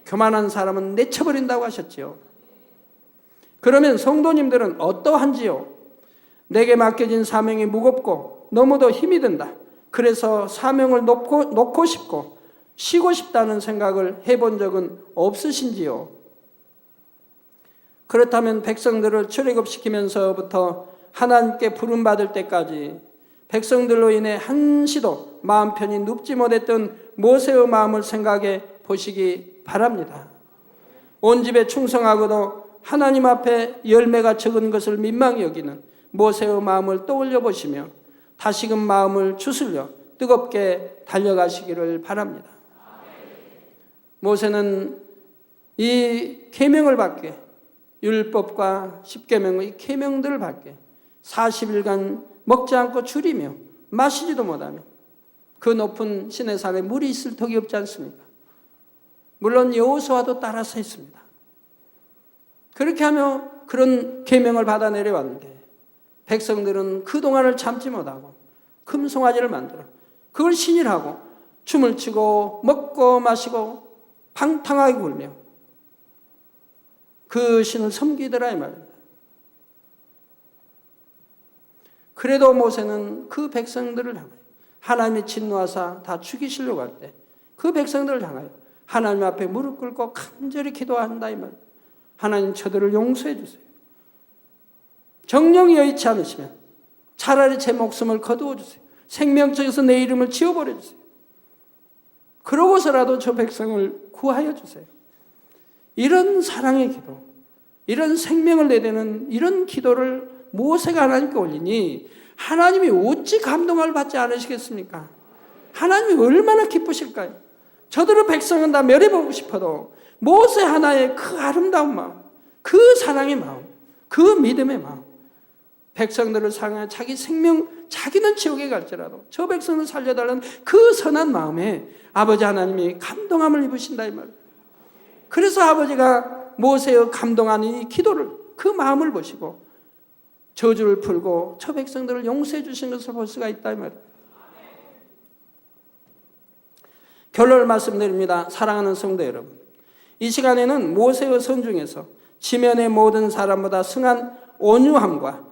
교만한 사람은 내쳐버린다고 하셨지요. 그러면 성도님들은 어떠한지요? 내게 맡겨진 사명이 무겁고 너무도 힘이 든다. 그래서 사명을 놓고 싶고 쉬고 싶다는 생각을 해본 적은 없으신지요? 그렇다면 백성들을 출애굽시키면서부터 하나님께 부름받을 때까지 백성들로 인해 한시도 마음 편히 눕지 못했던 모세의 마음을 생각해 보시기 바랍니다. 온 집에 충성하고도 하나님 앞에 열매가 적은 것을 민망히 여기는 모세의 마음을 떠올려 보시며 다시금 마음을 추스려 뜨겁게 달려가시기를 바랍니다. 모세는 이 계명을 받게, 율법과 십계명의 계명들을 받게 40일간 먹지 않고 줄이며 마시지도 못하며 그 높은 시내산에 물이 있을 턱이 없지 않습니까? 물론 여호수아도 따라서 했습니다. 그렇게 하며 그런 계명을 받아 내려왔는데 백성들은 그동안을 참지 못하고 금송아지를 만들어 그걸 신일하고 춤을 추고 먹고 마시고 방탕하게 굴며 그 신을 섬기더라 이 말입니다. 그래도 모세는 그 백성들을 향하여 하나님의 진노하사 다 죽이시려고 할 때 그 백성들을 향하여 하나님 앞에 무릎 꿇고 간절히 기도한다 이 말입니다. 하나님 저들을 용서해 주세요. 정령이 여의치 않으시면 차라리 제 목숨을 거두어 주세요. 생명책에서 내 이름을 지워버려 주세요. 그러고서라도 저 백성을 구하여 주세요. 이런 사랑의 기도, 이런 생명을 내대는 이런 기도를 모세가 하나님께 올리니 하나님이 어찌 감동을 받지 않으시겠습니까? 하나님이 얼마나 기쁘실까요? 저들의 백성은 다 멸해보고 싶어도 모세 하나의 그 아름다운 마음, 그 사랑의 마음, 그 믿음의 마음, 백성들을 사랑하여 자기 생명, 자기는 지옥에 갈지라도 저 백성을 살려달라는 그 선한 마음에 아버지 하나님이 감동함을 입으신다 이 말이에요. 그래서 아버지가 모세의 감동한 이 기도를, 그 마음을 보시고 저주를 풀고 저 백성들을 용서해 주신 것을 볼 수가 있다 이 말이에요. 결론을 말씀드립니다. 사랑하는 성도 여러분, 이 시간에는 모세의 선 중에서 지면의 모든 사람보다 승한 온유함과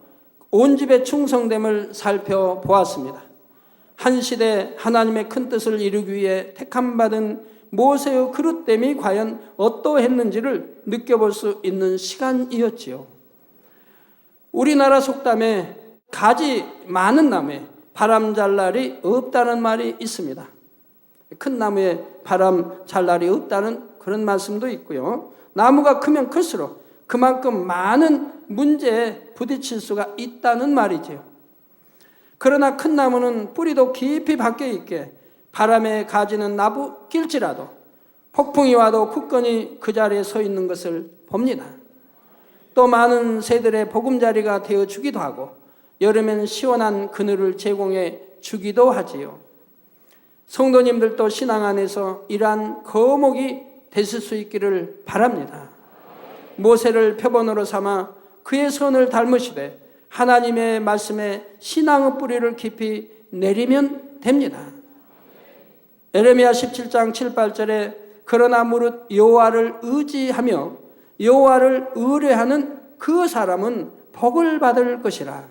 온 집의 충성됨을 살펴보았습니다. 한 시대 하나님의 큰 뜻을 이루기 위해 택함받은 모세의 그릇됨이 과연 어떠했는지를 느껴볼 수 있는 시간이었지요. 우리나라 속담에 가지 많은 나무에 바람 잘 날이 없다는 말이 있습니다. 큰 나무에 바람 잘 날이 없다는 그런 말씀도 있고요. 나무가 크면 클수록 그만큼 많은 문제에 부딪힐 수가 있다는 말이지요. 그러나 큰 나무는 뿌리도 깊이 박혀 있게 바람에 가지는 나무길지라도 폭풍이 와도 굳건히 그 자리에 서 있는 것을 봅니다. 또 많은 새들의 보금자리가 되어 주기도 하고 여름엔 시원한 그늘을 제공해 주기도 하지요. 성도님들도 신앙 안에서 이러한 거목이 되실 수 있기를 바랍니다. 모세를 표본으로 삼아 그의 선을 닮으시되 하나님의 말씀에 신앙의 뿌리를 깊이 내리면 됩니다. 에레미야 17장 7, 8절에 그러나 무릇 여호와를 의지하며 여호와를 의뢰하는 그 사람은 복을 받을 것이라.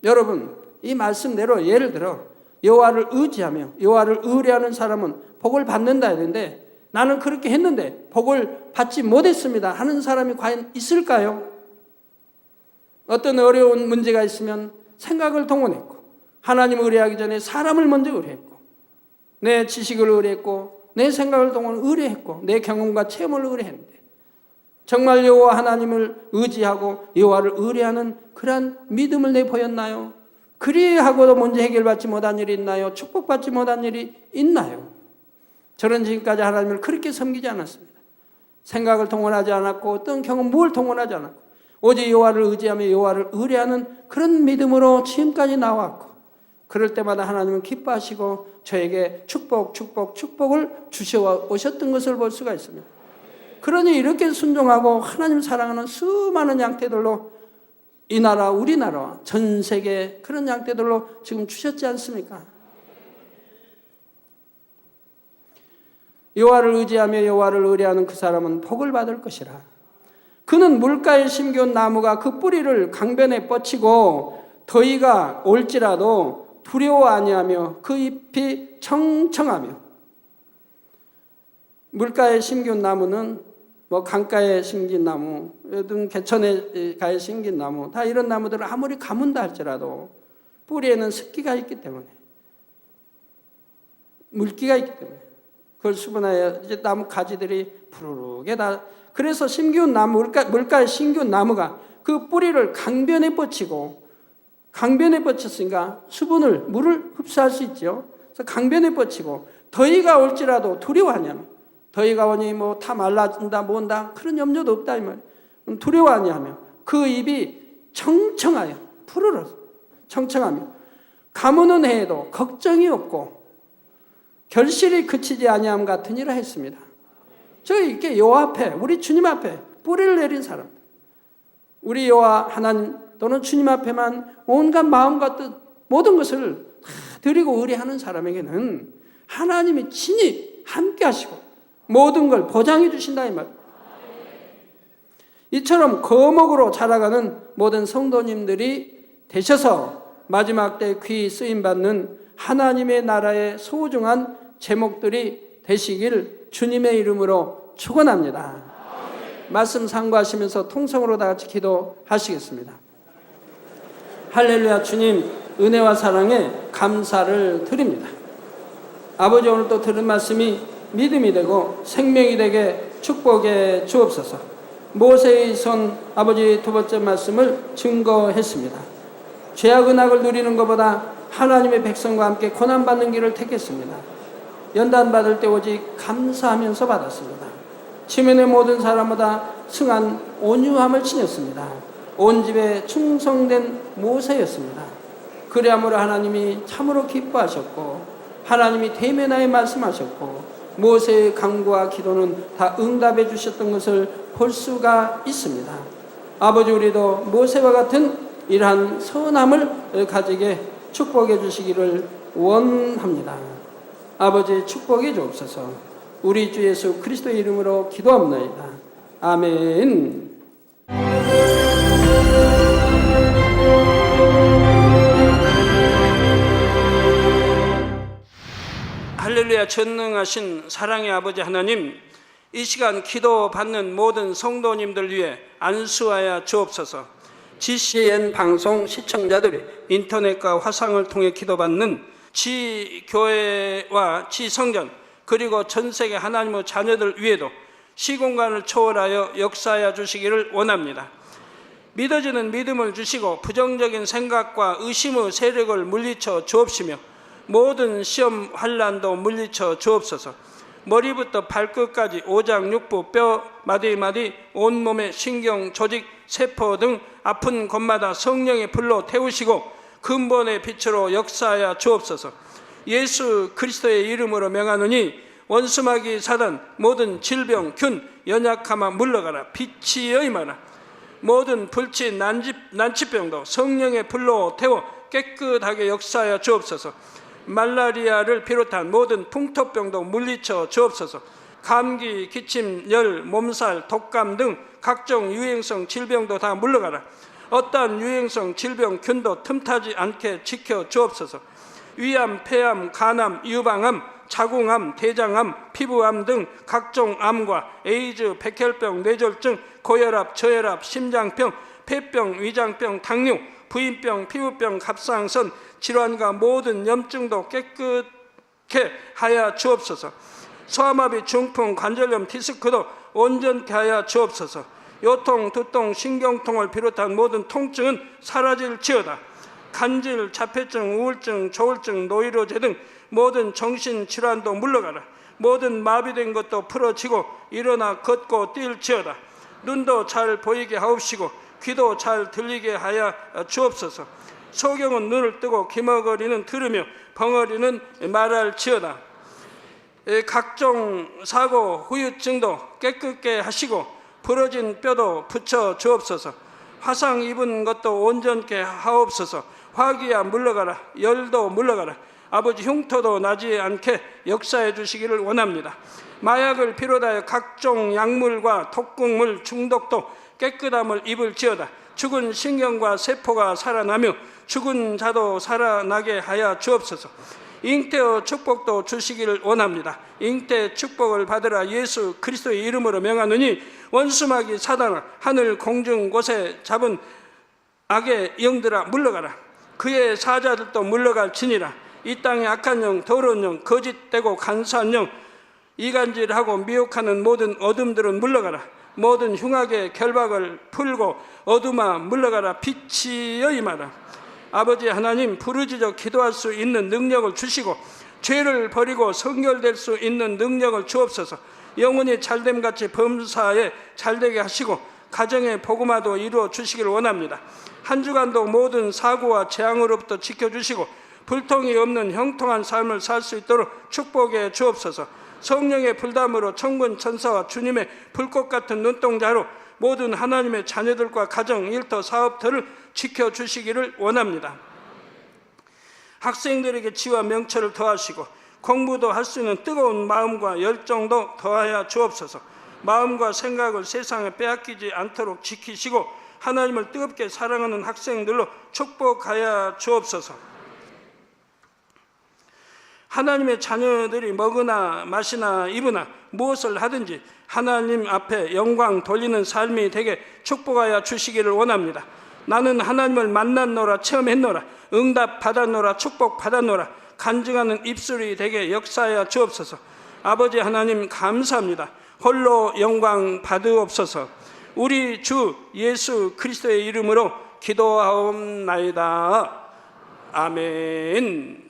여러분, 이 말씀대로 예를 들어 여호와를 의지하며 여호와를 의뢰하는 사람은 복을 받는다 했는데, 나는 그렇게 했는데 복을 받지 못했습니다 하는 사람이 과연 있을까요? 어떤 어려운 문제가 있으면 생각을 동원했고, 하나님을 의뢰하기 전에 사람을 먼저 의뢰했고, 내 지식을 의뢰했고, 내 생각을 동원 의뢰했고, 내 경험과 체험을 의뢰했는데, 정말 여호와 하나님을 의지하고 여호와를 의뢰하는 그러한 믿음을 내보였나요? 그리하고도 문제 해결받지 못한 일이 있나요? 축복받지 못한 일이 있나요? 저는 지금까지 하나님을 그렇게 섬기지 않았습니다. 생각을 동원하지 않았고, 어떤 경험 뭘 동원하지 않았고, 오직 여호와를 의지하며 여호와를 의뢰하는 그런 믿음으로 지금까지 나왔고, 그럴 때마다 하나님은 기뻐하시고 저에게 축복을 주셔 오셨던 것을 볼 수가 있습니다. 그러니 이렇게 순종하고 하나님 사랑하는 수많은 양떼들로 이 나라, 우리나라와 전 세계 그런 양떼들로 지금 주셨지 않습니까? 여호와를 의지하며 여호와를 의뢰하는 그 사람은 복을 받을 것이라. 그는 물가에 심겨온 나무가 그 뿌리를 강변에 뻗치고 더위가 올지라도 두려워 아니하며 그 잎이 청청하며. 물가에 심겨온 나무는 강가에 심긴 나무, 개천가에 심긴 나무, 다 이런 나무들을 아무리 가문다 할지라도 뿌리에는 습기가 있기 때문에, 물기가 있기 때문에 그걸 수분하여 이제 나무 가지들이 푸르르게 다. 그래서 심기운 나무, 물가에 심기운 나무가 그 뿌리를 강변에 뻗치고, 강변에 뻗쳤으니까 물을 흡수할 수 있죠. 그래서 강변에 뻗치고 더위가 올지라도 두려워하냐면, 더위가 오니 다 말라진다 뭔다 그런 염려도 없다 이 말이에요. 두려워하냐며 그 입이 청청하여 푸르르 청청하며 가무는 해에도 걱정이 없고 결실이 그치지 아니함 같으니라 했습니다. 이렇게 여호와 앞에, 우리 주님 앞에 뿌리를 내린 사람들, 우리 여호와 하나님 또는 주님 앞에만 온갖 마음과 뜻 모든 것을 다 드리고 의뢰하는 사람에게는 하나님이 친히 함께 하시고 모든 걸 보장해 주신다 이 말. 이처럼 거목으로 자라가는 모든 성도님들이 되셔서 마지막 때 귀히 쓰임받는 하나님의 나라의 소중한 제목들이 되시길 주님의 이름으로 축원합니다. 말씀 상고하시면서 통성으로 다 같이 기도하시겠습니다. 할렐루야. 주님 은혜와 사랑에 감사를 드립니다. 아버지, 오늘 또 들은 말씀이 믿음이 되고 생명이 되게 축복해 주옵소서. 모세의 손, 아버지 두 번째 말씀을 증거했습니다. 죄악 은학을 누리는 것보다 하나님의 백성과 함께 고난받는 길을 택했습니다. 연단받을 때 오직 감사하면서 받았습니다. 지면의 모든 사람보다 승한 온유함을 지녔습니다. 온 집에 충성된 모세였습니다. 그리함으로 하나님이 참으로 기뻐하셨고, 하나님이 대면하여 말씀하셨고, 모세의 간구와 기도는 다 응답해 주셨던 것을 볼 수가 있습니다. 아버지, 우리도 모세와 같은 이러한 선함을 가지게 축복해 주시기를 원합니다. 아버지, 축복해 주옵소서. 우리 주 예수 그리스도의 이름으로 기도합나이다. 아멘. 할렐루야. 전능하신 사랑의 아버지 하나님, 이 시간 기도받는 모든 성도님들 위해 안수하여 주옵소서. GCN 방송 시청자들이 인터넷과 화상을 통해 기도받는 지교회와 지성전, 그리고 전세계 하나님의 자녀들 위에도 시공간을 초월하여 역사하여 주시기를 원합니다. 믿어지는 믿음을 주시고 부정적인 생각과 의심의 세력을 물리쳐 주옵시며 모든 시험 환난도 물리쳐 주옵소서. 머리부터 발끝까지 오장육부 뼈 마디마디 온몸의 신경 조직 세포 등 아픈 곳마다 성령의 불로 태우시고 근본의 빛으로 역사하여 주옵소서. 예수 그리스도의 이름으로 명하노니 원수마귀 사단 모든 질병 균 연약함아 물러가라. 빛이 여임하라. 모든 불치 난치병도 성령의 불로 태워 깨끗하게 역사하여 주옵소서. 말라리아를 비롯한 모든 풍토병도 물리쳐 주옵소서. 감기, 기침, 열, 몸살, 독감 등 각종 유행성 질병도 다 물러가라. 어떠한 유행성 질병 균도 틈타지 않게 지켜 주옵소서. 위암, 폐암, 간암, 유방암, 자궁암, 대장암, 피부암 등 각종 암과 에이즈, 백혈병, 뇌졸중, 고혈압, 저혈압, 심장병, 폐병, 위장병, 당뇨, 부인병, 피부병, 갑상선 질환과 모든 염증도 깨끗게 하여 주옵소서. 소아마비, 중풍, 관절염, 디스크도 온전케 하여 주옵소서. 요통, 두통, 신경통을 비롯한 모든 통증은 사라질지어다. 간질, 자폐증, 우울증, 조울증, 노이로제 등 모든 정신질환도 물러가라. 모든 마비된 것도 풀어지고 일어나 걷고 뛸지어다. 눈도 잘 보이게 하옵시고 귀도 잘 들리게 하여 주옵소서. 소경은 눈을 뜨고 기머거리는 들으며 벙어리는 말할지어다. 각종 사고, 후유증도 깨끗게 하시고 부러진 뼈도 붙여 주옵소서. 화상 입은 것도 온전케 하옵소서. 화기야 물러가라. 열도 물러가라. 아버지 흉터도 나지 않게 역사해 주시기를 원합니다. 마약을 비롯하여 각종 약물과 독극물 중독도 깨끗함을 입을지어다. 죽은 신경과 세포가 살아나며 죽은 자도 살아나게 하여 주옵소서. 잉태의 축복도 주시기를 원합니다. 잉태 축복을 받으라. 예수 그리스도의 이름으로 명하노니 원수마귀 사단아 하늘 공중 곳에 잡은 악의 영들아 물러가라. 그의 사자들도 물러갈지니라. 이 땅의 악한 영, 더러운 영, 거짓되고 간사한 영, 이간질하고 미혹하는 모든 어둠들은 물러가라. 모든 흉악의 결박을 풀고 어둠아 물러가라. 빛이 여임하라. 아버지 하나님, 부르짖어 기도할 수 있는 능력을 주시고 죄를 버리고 성결될 수 있는 능력을 주옵소서. 영혼이 잘됨같이 범사에 잘되게 하시고 가정의 복음화도 이루어 주시기를 원합니다. 한 주간도 모든 사고와 재앙으로부터 지켜주시고 불통이 없는 형통한 삶을 살 수 있도록 축복해 주옵소서. 성령의 불담으로 천군 천사와 주님의 불꽃 같은 눈동자로 모든 하나님의 자녀들과 가정, 일터, 사업터를 지켜주시기를 원합니다. 학생들에게 지와 명철을 더하시고 공부도 할 수 있는 뜨거운 마음과 열정도 더하여 주옵소서. 마음과 생각을 세상에 빼앗기지 않도록 지키시고 하나님을 뜨겁게 사랑하는 학생들로 축복하여 주옵소서. 하나님의 자녀들이 먹으나 마시나 입으나 무엇을 하든지 하나님 앞에 영광 돌리는 삶이 되게 축복하여 주시기를 원합니다. 나는 하나님을 만났노라, 체험했노라, 응답 받았노라, 축복 받았노라, 간증하는 입술이 되게 역사하여 주옵소서. 아버지 하나님 감사합니다. 홀로 영광 받으옵소서. 우리 주 예수 그리스도의 이름으로 기도하옵나이다. 아멘.